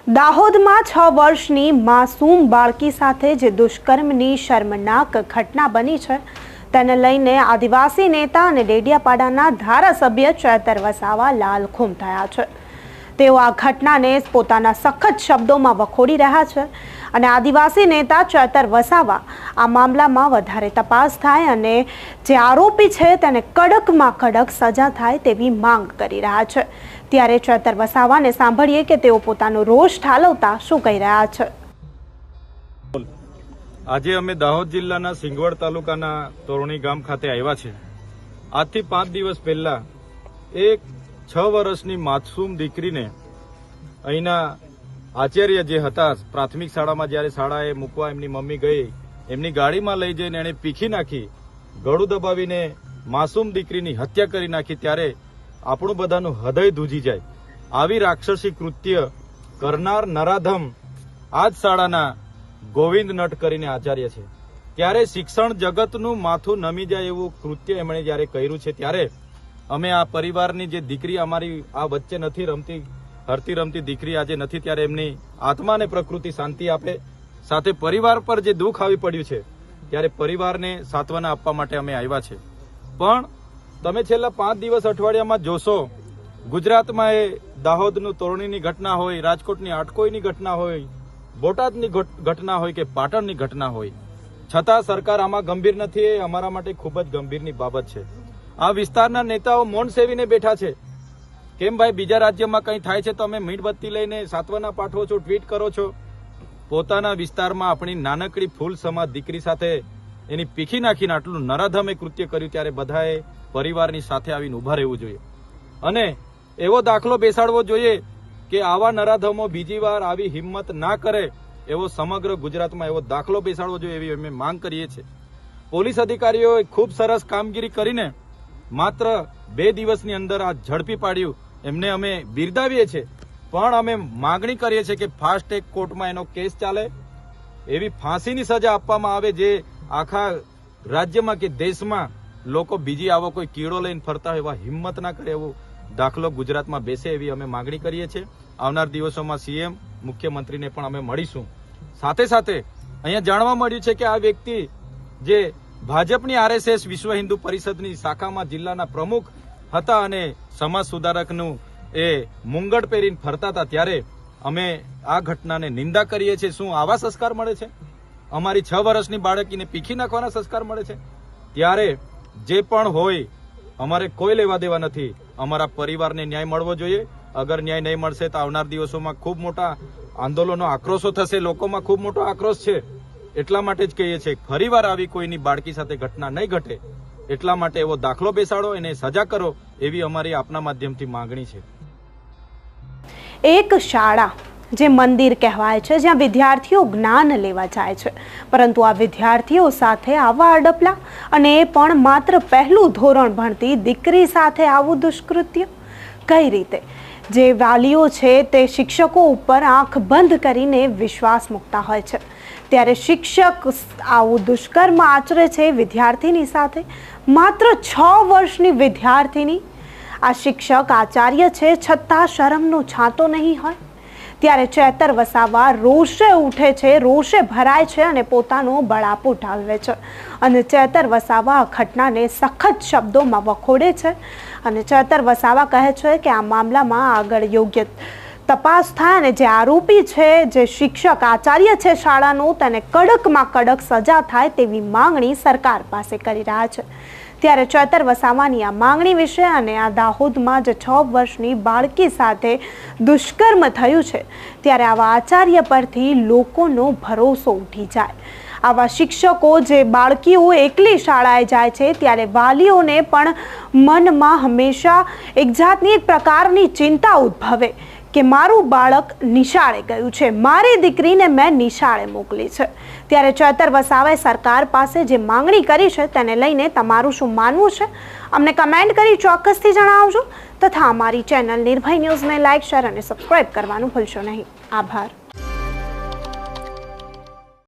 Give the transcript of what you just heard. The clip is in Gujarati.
દાહોદમાં 6 વર્ષની માસૂમ બાળકી સાથે જે દુષ્કર્મની શર્મનાક ઘટના બની છે તેને લઈને આદિવાસી નેતા અને ડેડિયાપાડાના ધારાસભ્ય ચેતર વસાવા લાલઘુમ થયા છે। તેઓ આ ઘટનાને પોતાના સખત શબ્દોમાં વખોડી રહ્યા છે અને આદિવાસી નેતા ચેતર વસાવા આ મામલામાં વધારે તપાસ થાય અને જે આરોપી છે તેને કડકમાં કડક સજા થાય તેવી માંગ કરી રહ્યા છે। ત્યારે ચેતર વસાવાને સાંભળીએ કે તેઓ પોતાનો રોષ ઠાલવતા શું કહી રહ્યા છે। આજે અમે દાહોદ જિલ્લાના સિંગવડ તાલુકાના તોરણી ગામ ખાતે આવ્યા છે। આજથી 5 દિવસ પહેલા એક 6 વર્ષની માસૂમ દીકરીને અહીંના આચાર્ય જે હતા પ્રાથમિક શાળામાં જ્યારે શાળાએ મૂકવા એમની મમ્મી ગઈ, એમની ગાડીમાં લઈ જઈને એણે પીખી નાખી, ગળું દબાવીને માસૂમ દીકરીની હત્યા કરી નાખી। ત્યારે આપણું બધાનું હૃદય ધ્રુજી જાય। આવી રાક્ષસી કૃત્ય કરનાર નરાધમ આ જ શાળાના ગોવિંદ નટ કરીને આચાર્ય છે। ત્યારે શિક્ષણ જગતનું માથું નમી જાય એવું કૃત્ય એમણે જ્યારે કર્યું છે, ત્યારે અમે આ પરિવારની જે દીકરી અમારી આ વચ્ચે નથી રમતી, હરતી રમતી દીકરી આજે નથી, ત્યારે એમની આત્માને પ્રકૃતિ શાંતિ આપે, સાથે પરિવાર પર જે દુઃખ આવી પડ્યું છે ત્યારે પરિવારને સાંત્વના આપવા માટે અમે આવ્યા છે। પણ તમે છેલ્લા 5 દિવસ અઠવાડિયામાં જોશો, ગુજરાતમાં એ દાહોદનું તોરણીની ઘટના હોય, રાજકોટની આટકોઈની ઘટના હોય, બોટાદની ઘટના હોય કે પાટણની ઘટના હોય, છતાં સરકાર આમાં ગંભીર નથી। એ અમારા માટે ખૂબ જ ગંભીરની બાબત છે। આ વિસ્તારના નેતાઓ મૌન સેવીને બેઠા છે। કેમ ભાઈ, બીજા રાજ્યમાં કંઈ થાય છે તો અમે મીણબત્તી લઈને સાંત્વના પાઠવો છો, ટ્વીટ કરો છો, પોતાના વિસ્તારમાં આપણી નાનકડી ફૂલ સમાજ દીકરી સાથે એની પીખી નાખીને આટલું નરાધમે કૃત્ય કર્યું, ત્યારે બધાએ પરિવારની સાથે આવીને ઉભા રહેવું જોઈએ અને એવો દાખલો બેસાડવો જોઈએ કે આવા નરાધમો બીજી વાર આવી હિંમત ના કરે, એવો સમગ્ર ગુજરાતમાં એવો દાખલો બેસાડવો જોઈએ, એવી અમે માંગ કરીએ છીએ। પોલીસ અધિકારીઓએ ખૂબ સરસ કામગીરી કરીને માત્ર 2 દિવસની અંદર આ ઝડપી પાડ્યું, એમને અમે બિરદાવીએ છીએ। પણ અમે માગણી કરીએ છીએ કે ફાસ્ટ ટ્રેક કોર્ટમાં એનો કેસ ચાલે, એવી ફાંસીની સજા આપવામાં આવે, જે આખા રાજ્યમાં કે દેશમાં લોકો બીજી આવો કોઈ કીડો લઈને ફરતા હોય એવા હિંમત ના કરે, એવો દાખલો ગુજરાતમાં બેસે, એવી અમે માગણી કરીએ છીએ। આવનાર દિવસોમાં સીએમ મુખ્યમંત્રીને પણ અમે મળીશું। સાથે સાથે અહીંયા જાણવા મળ્યું છે કે આ વ્યક્તિ જે ભાજપની આરએસએસ વિશ્વ હિન્દુ પરિષદની શાખામાં જિલ્લાના પ્રમુખ હતા અને સમાજ સુધારકનું એ મુંગટ પહેરીને ફરતા હતા, ત્યારે અમે આ ઘટનાને નિંદા કરીએ છીએ। શું આવા સંસ્કાર મળે છે? અમારી 6 વર્ષની બાળકીને પીખી નાખવાના સંસ્કાર મળે છે? ત્યારે જે પણ હોય અમારે કોઈ લેવા દેવા નથી, અમારા પરિવારને ન્યાય મળવો જોઈએ। અગર ન્યાય નહીં મળશે તો આવનાર દિવસોમાં ખૂબ મોટા આંદોલનો, આક્રોશો થશે, લોકોમાં ખૂબ મોટો આક્રોશ છે। એટલા માટે જ કહીએ છીએ ફરીવાર આવી કોઈની બાળકી સાથે ઘટના નહીં ઘટે, એટલા માટે એવો દાખલો બેસાડો, એને સજા કરો, એવી અમારી આપના માધ્યમથી માંગણી છે। એક શાળા જે મંદિર કહેવાય છે, જ્યાં વિદ્યાર્થીઓ જ્ઞાન લેવા જાય છે, પરંતુ આ વિદ્યાર્થીઓ સાથે આવા અડપલા, અને એ પણ માત્ર પહેલું ધોરણ ભણતી દીકરી સાથે આવું દુષ્કૃત્ય કઈ રીતે? જે વાલીઓ છે તે શિક્ષકો ઉપર આંખ બંધ કરીને વિશ્વાસ મૂકતા હોય છે, ત્યારે શિક્ષક આવું દુષ્કર્મ આચરે છે વિદ્યાર્થીની સાથે। માત્ર 6 વર્ષની વિદ્યાર્થીની આ શિક્ષક આચાર્ય છે, છતાં શરમનો છાંટો નહીં હોય। ત્યારે ચેતર વસાવા રોષે ઉઠે છે, રોષે ભરાય છે અને પોતાનો બળાપો ઠાલવે છે અને ચેતર વસાવા આ ઘટનાને સખત શબ્દોમાં વખોડે છે અને ચેતર વસાવા કહે છે કે આ મામલામાં આગળ યોગ્ય તપાસ થાય અને જે આરોપી છે, જે શિક્ષક આચાર્ય છે શાળાનો, તેને કડકમાં કડક સજા થાય તેવી માંગણી સરકાર પાસે કરી રહ્યા છે। ત્યારે ચેતર વસાવાની આ માંગણી વિશે અને આ દાહોદમાં જે 6 વર્ષની બાળકી સાથે દુષ્કર્મ થયું છે, ત્યારે આવા આચાર્ય પરથી લોકોનો ભરોસો ઉઠી જાય। આવા શિક્ષકો જે બાળકીઓ એકલી શાળાએ જાય છે, ત્યારે વાલીઓને પણ મનમાં હંમેશા એક જાતની એક પ્રકારની ચિંતા ઉદ્ભવે કે મારું બાળક નિશાળે ગયું છે, મારી દીકરીને મેં નિશાળે મોકલી છે। ત્યારે ચેતર વસાવાએ સરકાર પાસે જે માંગણી કરી છે તેને લઈને તમારું શું માનવું છે? અમને કમેન્ટ કરી ચોક્કસથી જણાવજો, તથા અમારી ચેનલ નિર્ભય ન્યૂઝને લાઇક, શેર અને સબસ્ક્રાઇબ કરવાનું ભૂલશો નહીં। આભાર।